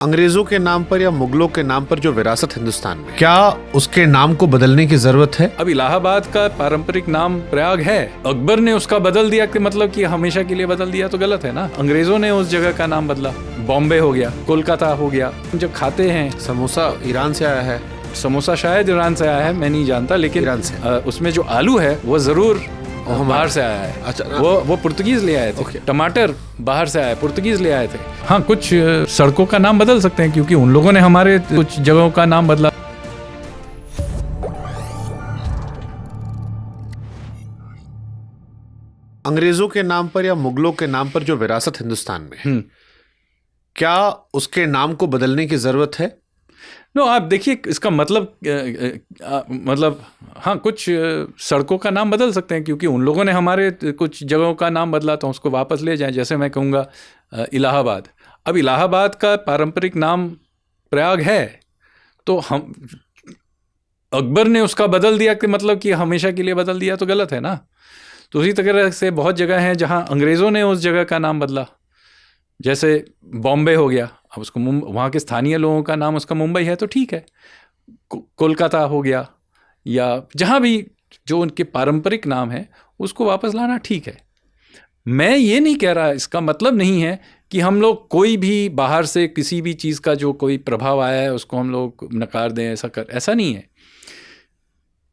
अंग्रेजों के नाम पर या मुगलों के नाम पर जो विरासत हिंदुस्तान में, क्या उसके नाम को बदलने की जरूरत है? अब इलाहाबाद का पारंपरिक नाम प्रयाग है, अकबर ने उसका बदल दिया कि मतलब कि हमेशा के लिए बदल दिया तो गलत है ना। अंग्रेजों ने उस जगह का नाम बदला, बॉम्बे हो गया, कोलकाता हो गया। जब खाते हैं, समोसा ईरान से आया है, समोसा शायद ईरान से आया है, मैं नहीं जानता, लेकिन ईरान से। उसमें जो आलू है वो जरूर बाहर से आया है। अच्छा, वो पुर्तगीज ले आए थे। ओके। टमाटर बाहर से आया, पुर्तगीज ले आए थे। हाँ, कुछ सड़कों का नाम बदल सकते हैं क्योंकि उन लोगों ने हमारे कुछ जगहों का नाम बदला। अंग्रेजों के नाम पर या मुगलों के नाम पर जो विरासत हिंदुस्तान में है, क्या उसके नाम को बदलने की जरूरत है? आप देखिए इसका मतलब हाँ, कुछ सड़कों का नाम बदल सकते हैं क्योंकि उन लोगों ने हमारे कुछ जगहों का नाम बदला, तो उसको वापस ले जाएं। जैसे मैं कहूँगा इलाहाबाद, अब इलाहाबाद का पारंपरिक नाम प्रयाग है, तो हम अकबर ने उसका बदल दिया कि मतलब कि हमेशा के लिए बदल दिया तो गलत है ना। तो उसी तरह से बहुत जगह हैं जहाँ अंग्रेज़ों ने उस जगह का नाम बदला। जैसे बॉम्बे हो गया, अब उसको वहाँ के स्थानीय लोगों का नाम उसका मुंबई है तो ठीक है। कोलकाता हो गया, या जहाँ भी जो उनके पारंपरिक नाम है उसको वापस लाना ठीक है। मैं ये नहीं कह रहा, इसका मतलब नहीं है कि हम लोग कोई भी बाहर से किसी भी चीज़ का जो कोई प्रभाव आया है उसको हम लोग नकार दें, ऐसा नहीं है।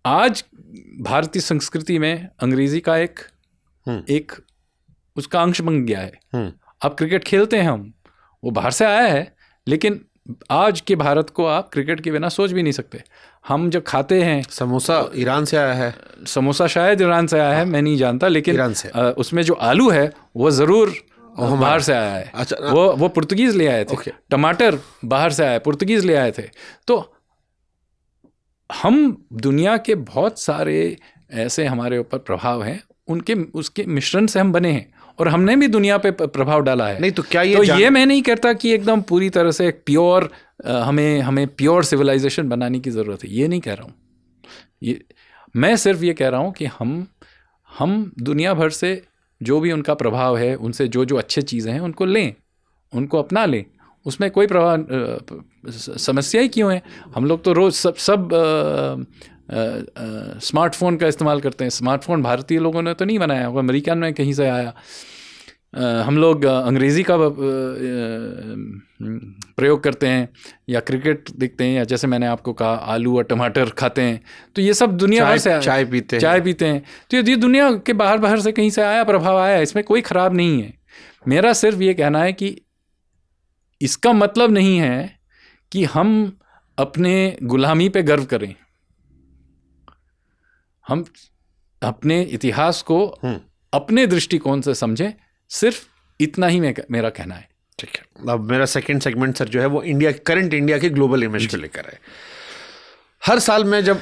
आज भारतीय संस्कृति में अंग्रेजी का एक उसका अंश बन गया है। अब क्रिकेट खेलते हैं हम, वो बाहर से आया है, लेकिन आज के भारत को आप क्रिकेट के बिना सोच भी नहीं सकते। हम जब खाते हैं, समोसा ईरान से आया है, समोसा शायद ईरान से आया है, मैं नहीं जानता, लेकिन ईरान से। उसमें जो आलू है वो ज़रूर बाहर से आया है। अच्छा, वो पुर्तगीज ले आए थे। ओके। टमाटर बाहर से आया, पुर्तगीज ले आए थे। तो हम दुनिया के बहुत सारे ऐसे हमारे ऊपर प्रभाव हैं, उसके मिश्रण से हम बने हैं और हमने भी दुनिया पे प्रभाव डाला है। नहीं तो क्या ये मैं नहीं कहता कि एकदम पूरी तरह से प्योर हमें प्योर सिविलाइजेशन बनाने की ज़रूरत है, ये नहीं कह रहा हूँ। मैं सिर्फ ये कह रहा हूँ कि हम दुनिया भर से जो भी उनका प्रभाव है, उनसे जो जो अच्छे चीज़ें हैं उनको लें, उनको अपना लें। उसमें कोई समस्या ही क्यों है? हम लोग तो रोज़ सब स्मार्टफोन का इस्तेमाल करते हैं। स्मार्टफोन भारतीय लोगों ने तो नहीं बनाया होगा, अमेरिकन में कहीं से आया। हम लोग अंग्रेज़ी का प्रयोग करते हैं, या क्रिकेट देखते हैं, या जैसे मैंने आपको कहा आलू और टमाटर खाते हैं। तो ये सब दुनिया भर से आया। चाय पीते हैं। तो ये दुनिया के बाहर से कहीं से आया, प्रभाव आया, इसमें कोई ख़राब नहीं है। मेरा सिर्फ ये कहना है कि इसका मतलब नहीं है कि हम अपने गुलामी पे गर्व करें। हम अपने इतिहास को अपने दृष्टिकोण से समझें, सिर्फ इतना ही मेरा कहना है। ठीक है। अब मेरा सेकंड सेगमेंट सर जो है वो करंट इंडिया के ग्लोबल इमेज को लेकर है। हर साल में जब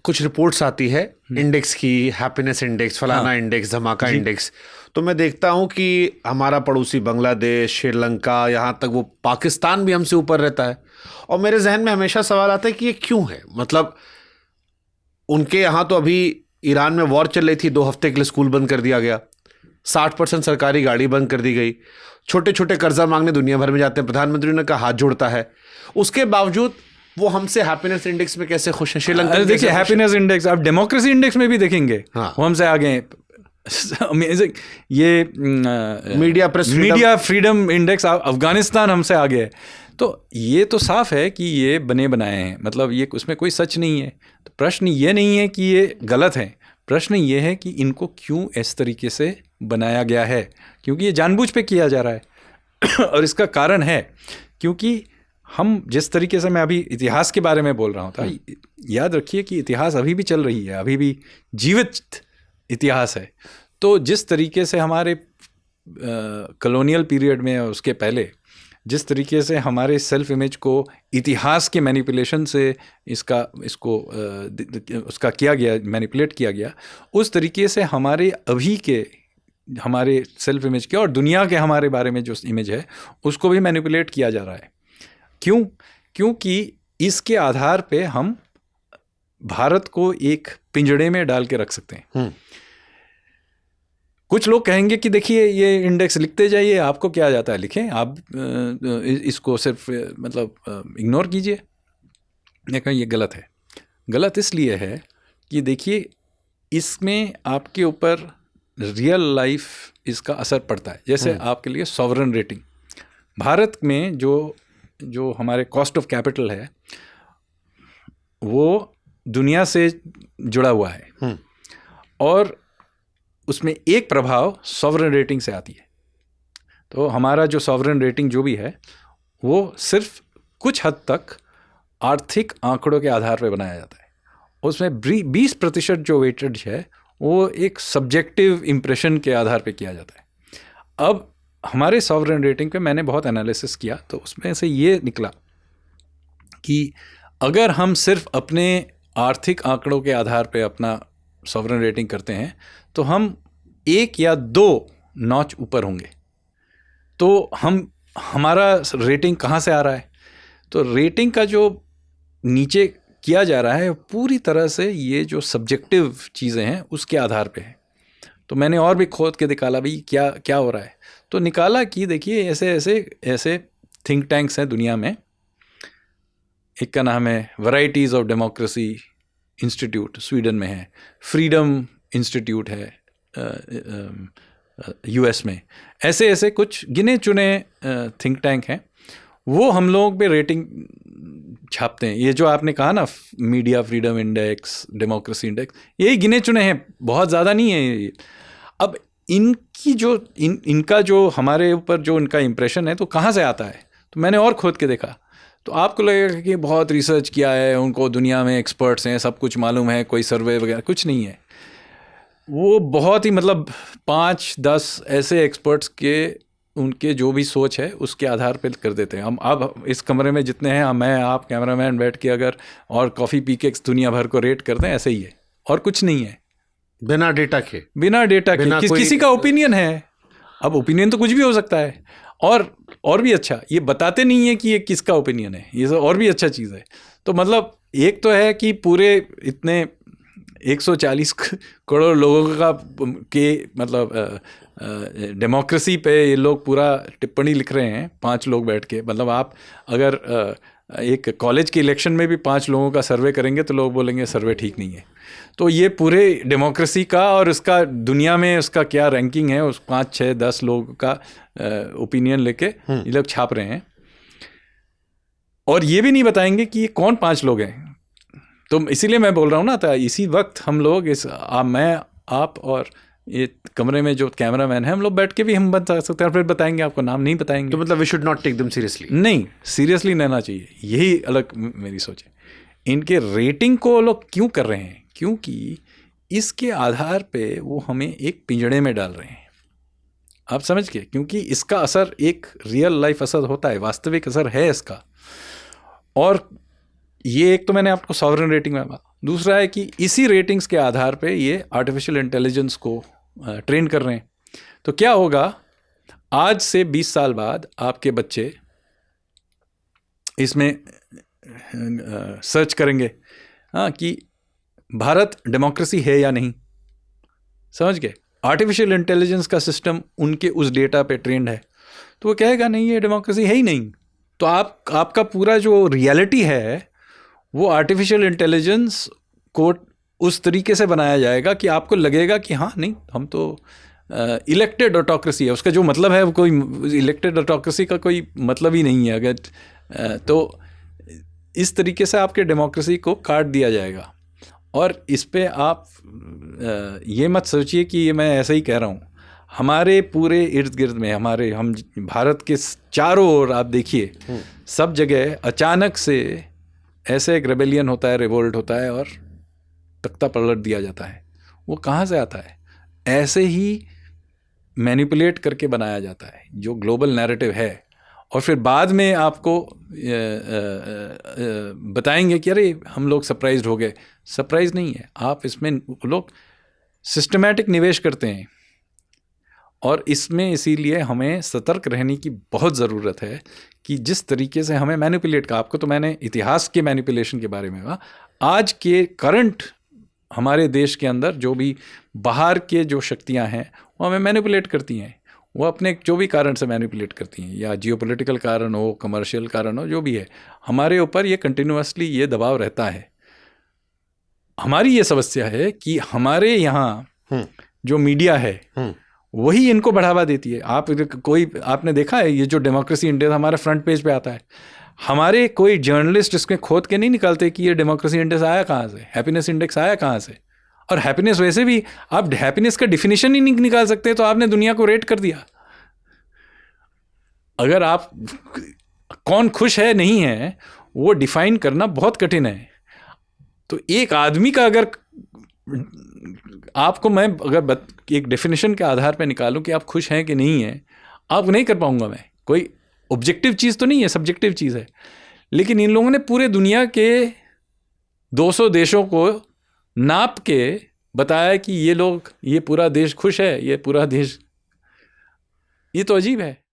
कुछ रिपोर्ट्स आती है इंडेक्स की, हैप्पीनेस इंडेक्स, फलाना इंडेक्स, धमाका इंडेक्स, तो मैं देखता हूं कि हमारा पड़ोसी बांग्लादेश, श्रीलंका, यहाँ तक वो पाकिस्तान भी हमसे ऊपर रहता है। और मेरे जहन में हमेशा सवाल आता है कि ये क्यों है। मतलब उनके यहाँ तो अभी ईरान में वॉर चल रही थी, 2 हफ्ते के लिए स्कूल बंद कर दिया गया, 60% सरकारी गाड़ी बंद कर दी गई, छोटे छोटे कर्जा मांगने दुनिया भर में जाते हैं, प्रधानमंत्री ने कहा हाथ जोड़ता है, उसके बावजूद वो हमसे हैप्पीनेस इंडेक्स में कैसे खुश हैं? श्रीलंका देखिए, हैप्पीनेस इंडेक्स आप डेमोक्रेसी इंडेक्स में भी देखेंगे, हाँ, वो हमसे आगे हैं। ये मीडिया फ्रीडम इंडेक्स, अफगानिस्तान हमसे आगे है। तो ये तो साफ है कि ये बने बनाए हैं, मतलब ये उसमें कोई सच नहीं है। तो प्रश्न ये नहीं है कि ये गलत है, प्रश्न ये है कि इनको क्यों इस तरीके से बनाया गया है, क्योंकि ये जानबूझ पे किया जा रहा है। और इसका कारण है क्योंकि हम जिस तरीके से, मैं अभी इतिहास के बारे में बोल रहा था, याद रखिए कि इतिहास अभी भी चल रही है, अभी भी जीवित इतिहास है। तो जिस तरीके से हमारे कॉलोनियल पीरियड में, उसके पहले जिस तरीके से हमारे सेल्फ इमेज को इतिहास के मैनिपुलेशन से उसका किया गया, मैनिपुलेट किया गया, उस तरीके से हमारे सेल्फ इमेज के और दुनिया के हमारे बारे में जो इमेज है उसको भी मैनिपुलेट किया जा रहा है। क्यों? क्योंकि इसके आधार पे हम भारत को एक पिंजड़े में डाल के रख सकते हैं। कुछ लोग कहेंगे कि देखिए ये इंडेक्स लिखते जाइए, आपको क्या जाता है, लिखें आप, इसको सिर्फ मतलब इग्नोर कीजिए। मैं कहा ये गलत है। गलत इसलिए है कि देखिए इसमें आपके ऊपर रियल लाइफ इसका असर पड़ता है। जैसे आपके लिए सॉवरन रेटिंग, भारत में जो हमारे कॉस्ट ऑफ कैपिटल है वो दुनिया से जुड़ा हुआ है, और उसमें एक प्रभाव सॉवरन रेटिंग से आती है। तो हमारा जो सॉवरन रेटिंग जो भी है वो सिर्फ कुछ हद तक आर्थिक आंकड़ों के आधार पर बनाया जाता है। उसमें 20% जो वेटेज है वो एक सब्जेक्टिव इम्प्रेशन के आधार पे किया जाता है। अब हमारे सॉवरन रेटिंग पे मैंने बहुत एनालिसिस किया, तो उसमें से ये निकला कि अगर हम सिर्फ अपने आर्थिक आंकड़ों के आधार पे अपना सॉवरन रेटिंग करते हैं तो हम 1 या 2 नॉच ऊपर होंगे। तो हमारा रेटिंग कहाँ से आ रहा है? तो रेटिंग का जो नीचे किया जा रहा है पूरी तरह से ये जो सब्जेक्टिव चीज़ें हैं उसके आधार पे है। तो मैंने और भी खोद के निकाला भाई क्या हो रहा है। तो निकाला कि देखिए ऐसे थिंक टैंक्स हैं दुनिया में। एक का नाम है varieties of democracy institute, Sweden में है। फ्रीडम इंस्टीट्यूट है यूएस में। ऐसे कुछ गिने चुने थिंक टैंक हैं, वो हम लोग पे रेटिंग छापते हैं। ये जो आपने कहा ना, media freedom index, democracy index, यही गिने चुने हैं, बहुत ज़्यादा नहीं है ये। अब इनकी इनका जो हमारे ऊपर जो इनका इम्प्रेशन है तो कहाँ से आता है? तो मैंने और खोद के देखा तो आपको लगेगा कि बहुत रिसर्च किया है, उनको दुनिया में एक्सपर्ट्स हैं, सब कुछ मालूम है, कोई सर्वे वगैरह कुछ नहीं है। वो बहुत ही मतलब 5-10 ऐसे एक्सपर्ट्स के उनके जो भी सोच है उसके आधार पर कर देते हैं। हम अब इस कमरे में जितने हैं, मैं आप कैमरामैन बैठ के अगर और कॉफ़ी पी के दुनिया भर को रेट करते हैं, ऐसे ही है और कुछ नहीं है। बिना डेटा के किसी का ओपिनियन है। अब ओपिनियन तो कुछ भी हो सकता है, और भी अच्छा ये बताते नहीं है कि ये किसका ओपिनियन है, ये और भी अच्छा चीज़ है। तो मतलब एक तो है कि पूरे इतने 140 करोड़ लोगों का के मतलब डेमोक्रेसी पे ये लोग पूरा टिप्पणी लिख रहे हैं, 5 लोग बैठ के। मतलब आप अगर एक कॉलेज के इलेक्शन में भी 5 लोगों का सर्वे करेंगे तो लोग बोलेंगे सर्वे ठीक नहीं है। तो ये पूरे डेमोक्रेसी का और इसका दुनिया में उसका क्या रैंकिंग है, उस 5-6-10 लोगों का ओपिनियन लेके ये लोग छाप रहे हैं, और ये भी नहीं बताएंगे कि ये कौन 5 लोग हैं। तो इसीलिए मैं बोल रहा हूँ ना, था इसी वक्त हम लोग मैं आप और ये कमरे में जो कैमरामैन है, हम लोग बैठ के भी हम बता सकते हैं, फिर बताएंगे, आपको नाम नहीं बताएंगे। तो मतलब we should not take them seriously. नहीं, सीरियसली लेना चाहिए, यही अलग मेरी सोच है। इनके रेटिंग को लोग क्यों कर रहे हैं? क्योंकि इसके आधार पे वो हमें एक पिंजड़े में डाल रहे हैं, आप समझ गए? क्योंकि इसका असर एक रियल लाइफ असर होता है, वास्तविक असर है इसका। और ये एक तो मैंने आपको सॉवरन रेटिंग में बताया। दूसरा है कि इसी रेटिंग्स के आधार पे ये आर्टिफिशियल इंटेलिजेंस को ट्रेन कर रहे हैं। तो क्या होगा, आज से 20 साल बाद आपके बच्चे इसमें सर्च करेंगे कि भारत डेमोक्रेसी है या नहीं, समझ गए? आर्टिफिशियल इंटेलिजेंस का सिस्टम उनके उस डेटा पे ट्रेंड है, तो वो कहेगा नहीं, ये डेमोक्रेसी है ही नहीं। तो आपका पूरा जो रियलिटी है वो आर्टिफिशियल इंटेलिजेंस को उस तरीके से बनाया जाएगा कि आपको लगेगा कि हाँ नहीं, हम तो इलेक्टेड ऑटोक्रेसी है। उसका जो मतलब है, वो कोई इलेक्टेड ऑटोक्रेसी का कोई मतलब ही नहीं है। अगर तो इस तरीके से आपके डेमोक्रेसी को काट दिया जाएगा। और इस पे आप ये मत सोचिए कि ये मैं ऐसे ही कह रहा हूँ। हमारे पूरे इर्द गिर्द में हम भारत के चारों ओर आप देखिए, सब जगह अचानक से ऐसे एक रेबेलियन होता है, रिवोल्ट होता है और तख्ता पलट दिया जाता है। वो कहाँ से आता है? ऐसे ही मैनिपुलेट करके बनाया जाता है जो ग्लोबल नैरेटिव है, और फिर बाद में आपको बताएंगे कि अरे हम लोग सरप्राइज्ड हो गए। सरप्राइज नहीं है, आप इसमें लोग सिस्टमैटिक निवेश करते हैं, और इसमें इसीलिए हमें सतर्क रहने की बहुत ज़रूरत है कि जिस तरीके से हमें मैनिपुलेट का, आपको तो मैंने इतिहास के मैनिपुलेशन के बारे में कहा, आज के करंट हमारे देश के अंदर जो भी बाहर के जो शक्तियां हैं वो हमें मैनिपुलेट करती हैं, वो अपने जो भी कारण से मैनिपुलेट करती हैं, या जियोपॉलिटिकल कारण हो, कमर्शियल कारण हो, जो भी है, हमारे ऊपर ये कंटिन्यूअसली ये दबाव रहता है। हमारी ये समस्या है कि हमारे यहाँ जो मीडिया है वही इनको बढ़ावा देती है। आपने देखा है ये जो डेमोक्रेसी इंडेक्स हमारे फ्रंट पेज पे आता है, हमारे कोई जर्नलिस्ट इसमें खोद के नहीं निकालते कि ये डेमोक्रेसी इंडेक्स आया कहाँ से, हैप्पीनेस इंडेक्स आया कहाँ से। और हैप्पीनेस वैसे भी आप हैप्पीनेस का डिफिनेशन ही नहीं निकाल सकते तो आपने दुनिया को रेट कर दिया। अगर आप कौन खुश है नहीं है वो डिफाइन करना बहुत कठिन है। तो एक आदमी का अगर आपको मैं अगर एक डेफिनेशन के आधार पर निकालूं कि आप खुश हैं कि नहीं हैं, आप नहीं कर पाऊंगा मैं। कोई ऑब्जेक्टिव चीज़ तो नहीं है, सब्जेक्टिव चीज़ है। लेकिन इन लोगों ने पूरे दुनिया के 200 देशों को नाप के बताया कि ये लोग, ये पूरा देश खुश है, ये पूरा देश, ये तो अजीब है।